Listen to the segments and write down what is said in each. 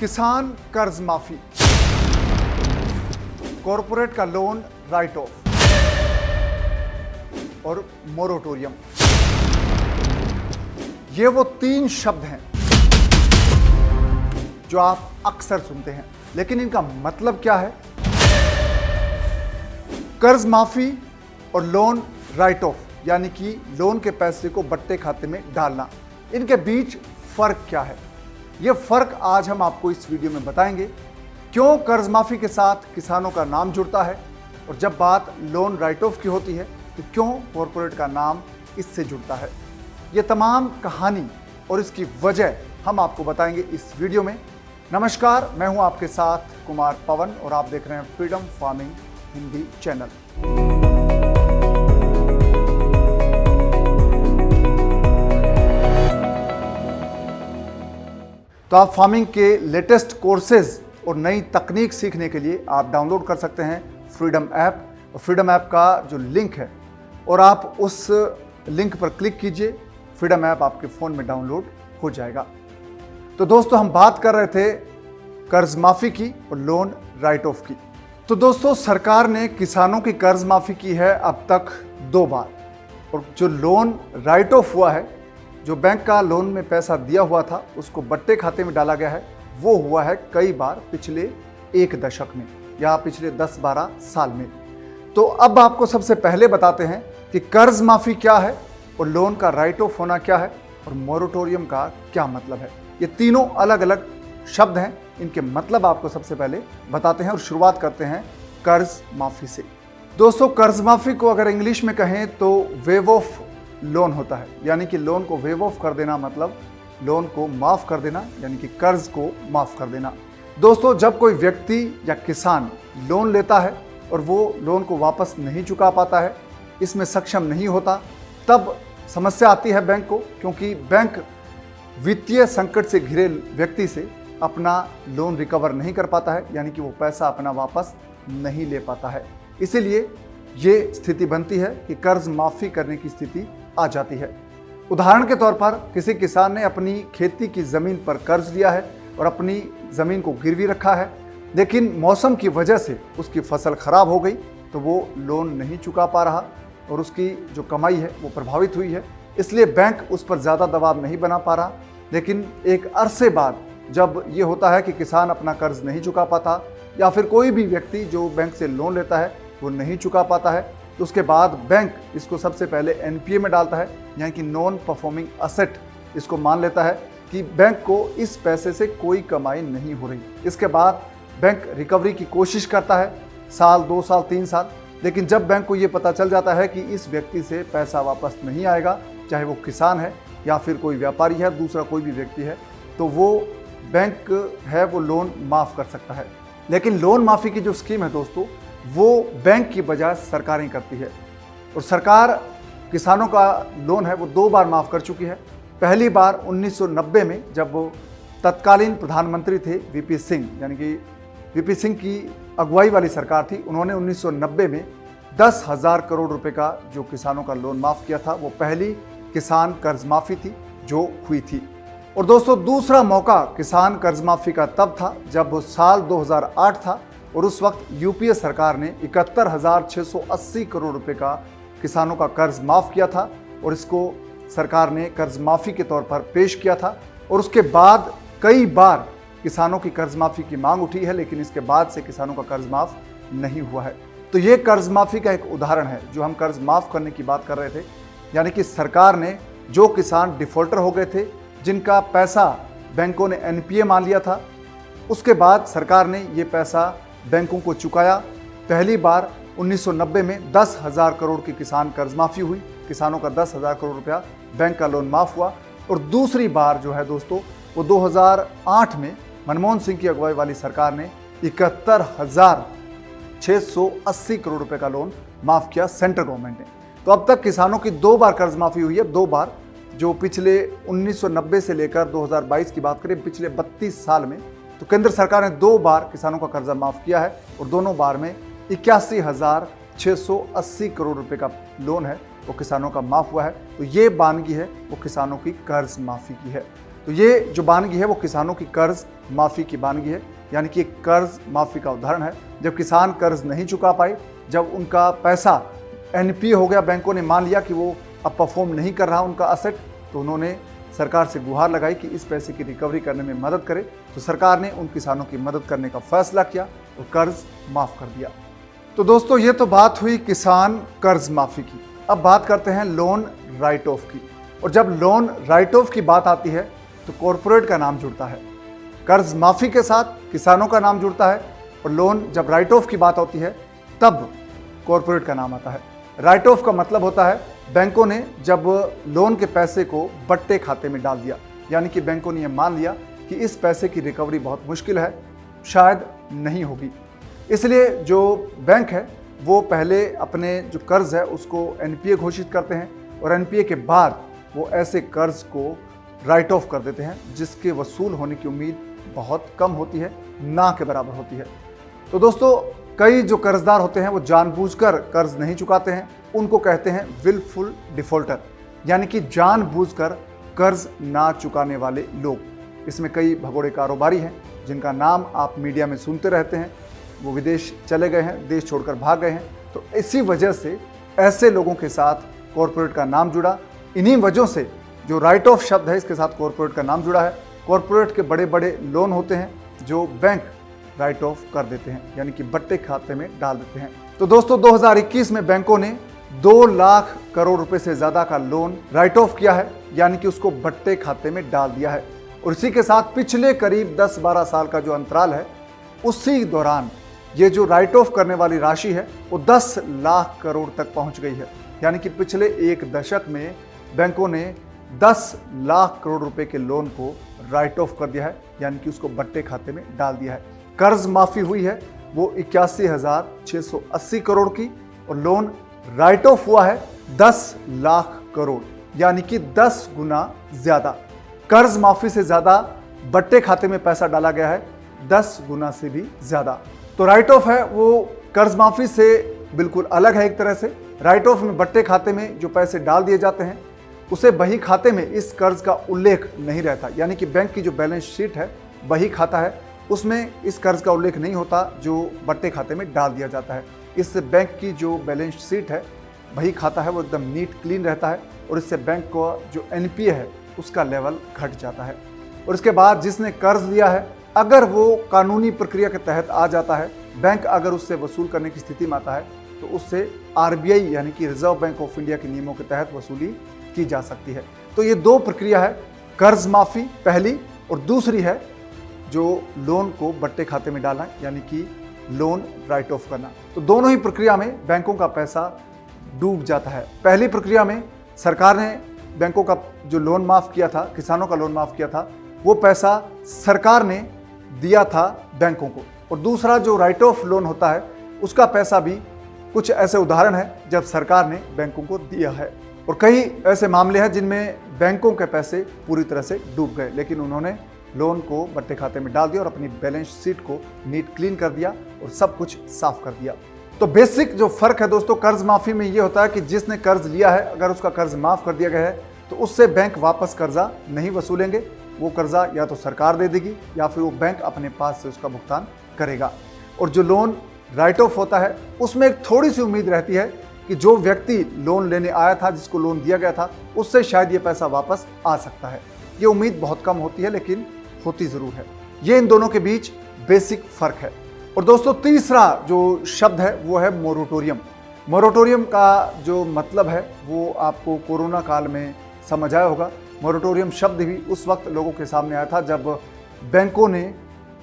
किसान कर्ज माफी, कॉरपोरेट का लोन राइट ऑफ और मोरेटोरियम, ये वो तीन शब्द हैं जो आप अक्सर सुनते हैं, लेकिन इनका मतलब क्या है? कर्ज माफी और लोन राइट ऑफ यानी कि लोन के पैसे को बट्टे खाते में डालना, इनके बीच फर्क क्या है? यह फर्क आज हम आपको इस वीडियो में बताएंगे। क्यों कर्ज माफी के साथ किसानों का नाम जुड़ता है और जब बात लोन राइट ऑफ की होती है तो क्यों कॉरपोरेट का नाम इससे जुड़ता है? ये तमाम कहानी और इसकी वजह हम आपको बताएंगे इस वीडियो में। नमस्कार, मैं हूं आपके साथ कुमार पवन और आप देख रहे हैं फ्रीडम फार्मिंग हिंदी चैनल। तो आप फार्मिंग के लेटेस्ट कोर्सेज और नई तकनीक सीखने के लिए आप डाउनलोड कर सकते हैं फ्रीडम ऐप, और फ्रीडम ऐप का जो लिंक है और आप उस लिंक पर क्लिक कीजिए, फ्रीडम ऐप आपके फ़ोन में डाउनलोड हो जाएगा। तो दोस्तों, हम बात कर रहे थे कर्ज माफ़ी की और लोन राइट ऑफ की। तो दोस्तों, सरकार ने किसानों की कर्ज माफ़ी की है अब तक 2 बार, और जो लोन राइट ऑफ हुआ है, जो बैंक का लोन में पैसा दिया हुआ था उसको बट्टे खाते में डाला गया है, वो हुआ है कई बार पिछले 1 दशक में या पिछले 10-12 साल में। तो अब आपको सबसे पहले बताते हैं कि कर्ज माफ़ी क्या है और लोन का राइट ऑफ होना क्या है और मोरेटोरियम का क्या मतलब है। ये तीनों अलग अलग शब्द हैं, इनके मतलब आपको सबसे पहले बताते हैं और शुरुआत करते हैं कर्ज माफ़ी से। दोस्तों, कर्ज माफ़ी को अगर इंग्लिश में कहें तो वेव ऑफ लोन होता है, यानी कि लोन को वेव ऑफ कर देना, मतलब लोन को माफ़ कर देना, यानी कि कर्ज को माफ़ कर देना। दोस्तों, जब कोई व्यक्ति या किसान लोन लेता है और वो लोन को वापस नहीं चुका पाता है, इसमें सक्षम नहीं होता, तब समस्या आती है बैंक को, क्योंकि बैंक वित्तीय संकट से घिरे व्यक्ति से अपना लोन रिकवर नहीं कर पाता है, यानी कि वो पैसा अपना वापस नहीं ले पाता है। इसीलिए ये स्थिति बनती है कि कर्ज माफ़ी करने की स्थिति आ जाती है। उदाहरण के तौर पर किसी किसान ने अपनी खेती की ज़मीन पर कर्ज लिया है और अपनी ज़मीन को गिरवी रखा है, लेकिन मौसम की वजह से उसकी फसल खराब हो गई तो वो लोन नहीं चुका पा रहा और उसकी जो कमाई है वो प्रभावित हुई है। इसलिए बैंक उस पर ज़्यादा दबाव नहीं बना पा रहा, लेकिन एक अरसे बाद जब ये होता है कि किसान अपना कर्ज नहीं चुका पाता या फिर कोई भी व्यक्ति जो बैंक से लोन लेता है वो नहीं चुका पाता है, तो उसके बाद बैंक इसको सबसे पहले एनपीए में डालता है, यानी कि नॉन परफॉर्मिंग असेट इसको मान लेता है कि बैंक को इस पैसे से कोई कमाई नहीं हो रही। इसके बाद बैंक रिकवरी की कोशिश करता है, साल 2 साल 3 साल, लेकिन जब बैंक को ये पता चल जाता है कि इस व्यक्ति से पैसा वापस नहीं आएगा, चाहे वो किसान है या फिर कोई व्यापारी है, दूसरा कोई भी व्यक्ति है, तो वो बैंक है वो लोन माफ़ कर सकता है। लेकिन लोन माफ़ी की जो स्कीम है दोस्तों, वो बैंक की बजाय सरकारें करती है, और सरकार किसानों का लोन है वो 2 बार माफ़ कर चुकी है। पहली बार 1990 में जब वो तत्कालीन प्रधानमंत्री थे वीपी सिंह, यानी कि वीपी सिंह की अगुवाई वाली सरकार थी, उन्होंने 1990 में 10,000 करोड़ रुपए का जो किसानों का लोन माफ़ किया था, वो पहली किसान कर्ज माफ़ी थी जो हुई थी। और दोस्तों, दूसरा मौका किसान कर्ज माफ़ी का तब था जब साल 2008 था, और उस वक्त यूपीए सरकार ने 71,680 करोड़ रुपए का किसानों का कर्ज माफ़ किया था, और इसको सरकार ने कर्ज माफ़ी के तौर पर पेश किया था। और उसके बाद कई बार किसानों की कर्ज माफ़ी की मांग उठी है, लेकिन इसके बाद से किसानों का कर्ज माफ़ नहीं हुआ है। तो ये कर्ज माफ़ी का एक उदाहरण है जो हम कर्ज माफ़ करने की बात कर रहे थे, यानी कि सरकार ने जो किसान डिफ़ॉल्टर हो गए थे, जिनका पैसा बैंकों ने एनपीए मान लिया था, उसके बाद सरकार ने ये पैसा बैंकों को चुकाया। पहली बार 1990 में 10,000 करोड़ की किसान कर्ज माफ़ी हुई, किसानों का 10,000 करोड़ रुपया बैंक का लोन माफ़ हुआ। और दूसरी बार जो है दोस्तों, वो 2008 में मनमोहन सिंह की अगुवाई वाली सरकार ने 71,680 करोड़ रुपए का लोन माफ़ किया सेंट्रल गवर्नमेंट ने। तो अब तक किसानों की 2 बार कर्ज माफ़ी हुई है, 2 बार, जो पिछले 1990 से लेकर 2022 की बात करें, पिछले 32 साल में तो केंद्र सरकार ने 2 बार किसानों का कर्जा माफ़ किया है, और दोनों बार में 81,680 करोड़ रुपए का लोन है वो किसानों का माफ़ हुआ है। तो ये बानगी है वो किसानों की कर्ज माफ़ी की है। तो ये जो बानगी है वो किसानों की कर्ज माफ़ी की बानगी है, यानी कि एक कर्ज माफ़ी का उदाहरण है। जब किसान कर्ज नहीं चुका पाए, जब उनका पैसा एनपीए हो गया, बैंकों ने मान लिया कि वो अब परफॉर्म नहीं कर रहा उनका असेट, तो उन्होंने सरकार से गुहार लगाई कि इस पैसे की रिकवरी करने में मदद करे। तो सरकार ने उन किसानों की मदद करने का फैसला किया और कर्ज माफ़ कर दिया। तो दोस्तों ये तो बात हुई किसान कर्ज माफ़ी की। अब बात करते हैं लोन राइट ऑफ की। और जब लोन राइट ऑफ की बात आती है तो कॉरपोरेट का नाम जुड़ता है। कर्ज माफ़ी के साथ किसानों का नाम जुड़ता है, और लोन जब राइट ऑफ की बात होती है तब कॉरपोरेट का नाम आता है। राइट ऑफ का मतलब होता है बैंकों ने जब लोन के पैसे को बट्टे खाते में डाल दिया, यानी कि बैंकों ने यह मान लिया कि इस पैसे की रिकवरी बहुत मुश्किल है, शायद नहीं होगी। इसलिए जो बैंक है वो पहले अपने जो कर्ज है उसको एनपीए घोषित करते हैं, और एनपीए के बाद वो ऐसे कर्ज को राइट ऑफ कर देते हैं जिसके वसूल होने की उम्मीद बहुत कम होती है, ना के बराबर होती है। तो दोस्तों कई जो कर्जदार होते हैं वो जानबूझकर कर्ज नहीं चुकाते हैं, उनको कहते हैं विलफुल डिफॉल्टर, यानी कि जानबूझकर कर्ज ना चुकाने वाले लोग। इसमें कई भगोड़े कारोबारी हैं जिनका नाम आप मीडिया में सुनते रहते हैं, वो विदेश चले गए हैं, देश छोड़कर भाग गए हैं। तो इसी वजह से ऐसे लोगों के साथ कॉरपोरेट का नाम जुड़ा। इन्हीं वजहों से जो राइट ऑफ शब्द है इसके साथ कॉरपोरेट का नाम जुड़ा है। कॉरपोरेट के बड़े बड़े लोन होते हैं जो बैंक राइट ऑफ कर देते हैं, यानी कि बट्टे खाते में डाल देते हैं। तो दोस्तों 2021 में बैंकों ने 2 लाख करोड़ रुपए से ज्यादा का लोन राइट ऑफ किया है, यानी कि उसको बट्टे खाते में डाल दिया है। और इसी के साथ पिछले करीब 10-12 साल का जो अंतराल है उसी दौरान ये जो राइट ऑफ करने वाली राशि है वो 10 लाख करोड़ तक पहुंच गई है, यानी कि पिछले एक दशक में बैंकों ने 10 लाख करोड़ रुपए के लोन को राइट ऑफ कर दिया है, यानी कि उसको बट्टे खाते में डाल दिया है। कर्ज माफी हुई है वो 81,680 करोड़ की, और लोन राइट ऑफ हुआ है 10 लाख करोड़, यानी कि 10 गुना ज्यादा। कर्ज माफी से ज्यादा बट्टे खाते में पैसा डाला गया है, 10 गुना से भी ज्यादा। तो राइट ऑफ है वो कर्ज माफी से बिल्कुल अलग है। एक तरह से राइट ऑफ में बट्टे खाते में जो पैसे डाल दिए जाते हैं उसे बही खाते में इस कर्ज का उल्लेख नहीं रहता, यानी कि बैंक की जो बैलेंस शीट है बही खाता है उसमें इस कर्ज का उल्लेख नहीं होता जो बट्टे खाते में डाल दिया जाता है। इससे बैंक की जो बैलेंस शीट है बही खाता है वो एकदम नीट क्लीन रहता है, और इससे बैंक को जो एनपीए है उसका लेवल घट जाता है। और इसके बाद जिसने कर्ज लिया है अगर वो कानूनी प्रक्रिया के तहत आ जाता है, बैंक अगर उससे वसूल करने की स्थिति में आता है तो उससे आरबीआई यानी कि रिजर्व बैंक ऑफ इंडिया के नियमों के तहत वसूली की जा सकती है। तो ये 2 प्रक्रिया है, कर्ज माफी पहली और दूसरी है जो लोन को बट्टे खाते में डालना, यानी कि लोन राइट ऑफ करना। तो दोनों ही प्रक्रिया में बैंकों का पैसा डूब जाता है। पहली प्रक्रिया में सरकार ने बैंकों का जो लोन माफ किया था, किसानों का लोन माफ किया था, वो पैसा सरकार ने दिया था बैंकों को। और दूसरा जो राइट ऑफ लोन होता है उसका पैसा भी कुछ ऐसे उदाहरण है जब सरकार ने बैंकों को दिया है। और कई ऐसे मामले हैं जिनमें बैंकों के पैसे पूरी तरह से डूब गए, लेकिन उन्होंने लोन को बट्टे खाते में डाल दिया और अपनी बैलेंस शीट को नीट क्लीन कर दिया और सब कुछ साफ कर दिया। तो बेसिक जो फर्क है दोस्तों कर्ज माफी में ये होता है कि जिसने कर्ज लिया है अगर उसका कर्ज माफ कर दिया गया है तो उससे बैंक वापस कर्जा नहीं वसूलेंगे, वो कर्जा या तो सरकार दे देगी या फिर वो बैंक अपने पास से उसका भुगतान करेगा। और जो लोन राइट ऑफ होता है उसमें एक थोड़ी सी उम्मीद रहती है कि जो व्यक्ति लोन लेने आया था, जिसको लोन दिया गया था, उससे शायद ये पैसा वापस आ सकता है। ये उम्मीद बहुत कम होती है लेकिन होती जरूर है। ये इन दोनों के बीच बेसिक फर्क है। और दोस्तों तीसरा जो शब्द है वो है मोरेटोरियम। मोरेटोरियम का जो मतलब है वो आपको कोरोना काल में समझ आया होगा। मोरेटोरियम शब्द भी उस वक्त लोगों के सामने आया था जब बैंकों ने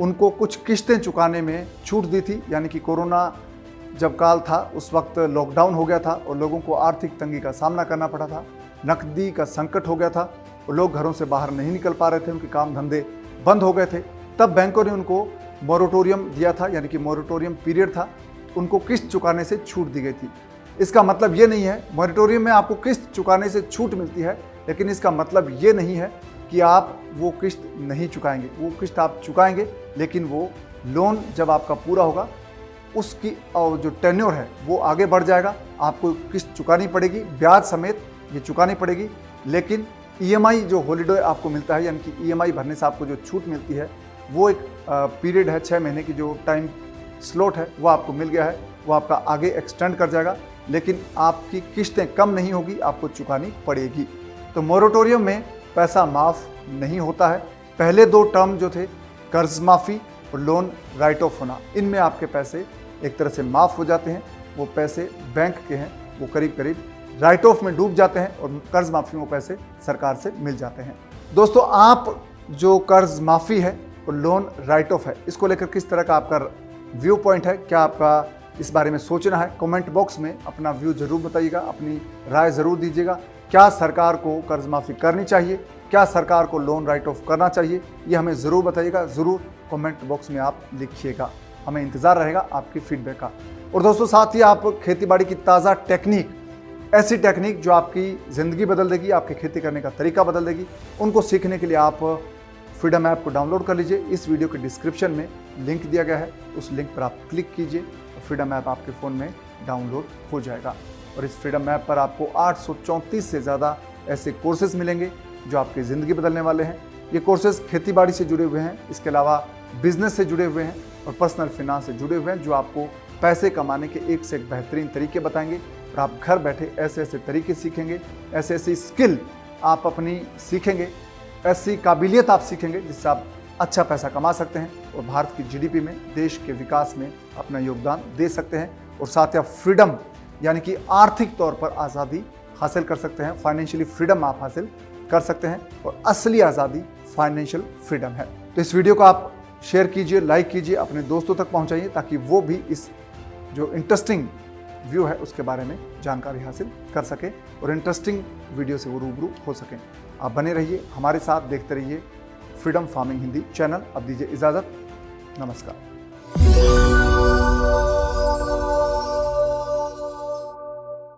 उनको कुछ किस्तें चुकाने में छूट दी थी, यानी कि कोरोना जब काल था उस वक्त लॉकडाउन हो गया था और लोगों को आर्थिक तंगी का सामना करना पड़ा था, नकदी का संकट हो गया था और लोग घरों से बाहर नहीं निकल पा रहे थे, उनके काम धंधे बंद हो गए थे। तब बैंकों ने उनको मोरेटोरियम दिया था, यानी कि मोरेटोरियम पीरियड था, उनको किस्त चुकाने से छूट दी गई थी। इसका मतलब ये नहीं है, मोरेटोरियम में आपको किस्त चुकाने से छूट मिलती है, लेकिन इसका मतलब ये नहीं है कि आप वो किस्त नहीं चुकाएंगे। वो किस्त आप चुकाएंगे, लेकिन वो लोन जब आपका पूरा होगा उसकी और जो टेन्योर है वो आगे बढ़ जाएगा, आपको किस्त चुकानी पड़ेगी, ब्याज समेत ये चुकानी पड़ेगी, लेकिन EMI जो हॉलीडे आपको मिलता है, यानी कि EMI भरने से आपको जो छूट मिलती है, वो एक पीरियड है 6 महीने की जो टाइम स्लॉट है वो आपको मिल गया है, वो आपका आगे एक्सटेंड कर जाएगा, लेकिन आपकी किस्तें कम नहीं होगी, आपको चुकानी पड़ेगी। तो मोरेटोरियम में पैसा माफ़ नहीं होता है। पहले 2 टर्म जो थे, कर्ज माफ़ी और लोन राइट ऑफ होना, इनमें आपके पैसे एक तरह से माफ़ हो जाते हैं। वो पैसे बैंक के हैं, वो करीब करीब राइट ऑफ में डूब जाते हैं और कर्ज माफ़ी में वो पैसे सरकार से मिल जाते हैं। दोस्तों, आप जो कर्ज माफ़ी है और लोन राइट ऑफ है, इसको लेकर किस तरह का आपका व्यू पॉइंट है, क्या आपका इस बारे में सोचना है, कमेंट बॉक्स में अपना व्यू जरूर बताइएगा, अपनी राय ज़रूर दीजिएगा। क्या सरकार को कर्ज माफ़ी करनी चाहिए, क्या सरकार को लोन राइट ऑफ करना चाहिए, ये हमें ज़रूर बताइएगा, ज़रूर कमेंट बॉक्स में आप लिखिएगा। हमें इंतज़ार रहेगा आपकी फीडबैक का। और दोस्तों, साथ ही आप खेतीबाड़ी की ताज़ा टेक्निक, ऐसी टेक्निक जो आपकी ज़िंदगी बदल देगी, आपके खेती करने का तरीका बदल देगी, उनको सीखने के लिए आप फ्रीडम ऐप को डाउनलोड कर लीजिए। इस वीडियो के डिस्क्रिप्शन में लिंक दिया गया है, उस लिंक पर आप क्लिक कीजिए और फ्रीडम ऐप आपके फ़ोन में डाउनलोड हो जाएगा। और इस फ्रीडम ऐप पर आपको 834 से ज़्यादा ऐसे कोर्सेज मिलेंगे जो आपकी ज़िंदगी बदलने वाले हैं। ये कोर्सेज खेतीबाड़ी से जुड़े हुए हैं, इसके अलावा बिजनेस से जुड़े हुए हैं और पर्सनल फिनांस से जुड़े हुए हैं, जो आपको पैसे कमाने के एक से एक बेहतरीन तरीके बताएंगे। और आप घर बैठे ऐसे ऐसे तरीके सीखेंगे, ऐसे ऐसी स्किल आप अपनी सीखेंगे, ऐसी काबिलियत आप सीखेंगे जिससे आप अच्छा पैसा कमा सकते हैं और भारत की GDP में, देश के विकास में अपना योगदान दे सकते हैं। और साथ ही आप फ्रीडम, यानी कि आर्थिक तौर पर आज़ादी हासिल कर सकते हैं, फाइनेंशियली फ्रीडम आप हासिल कर सकते हैं। और असली आज़ादी फाइनेंशियल फ्रीडम है। तो इस वीडियो को आप शेयर कीजिए, लाइक कीजिए, अपने दोस्तों तक पहुंचाइए, ताकि वो भी इस जो इंटरेस्टिंग व्यू है उसके बारे में जानकारी हासिल कर सके और इंटरेस्टिंग वीडियो से वो रूबरू हो सकें। आप बने रहिए हमारे साथ, देखते रहिए फ्रीडम फार्मिंग हिंदी चैनल। अब दीजिए इजाज़त, नमस्कार।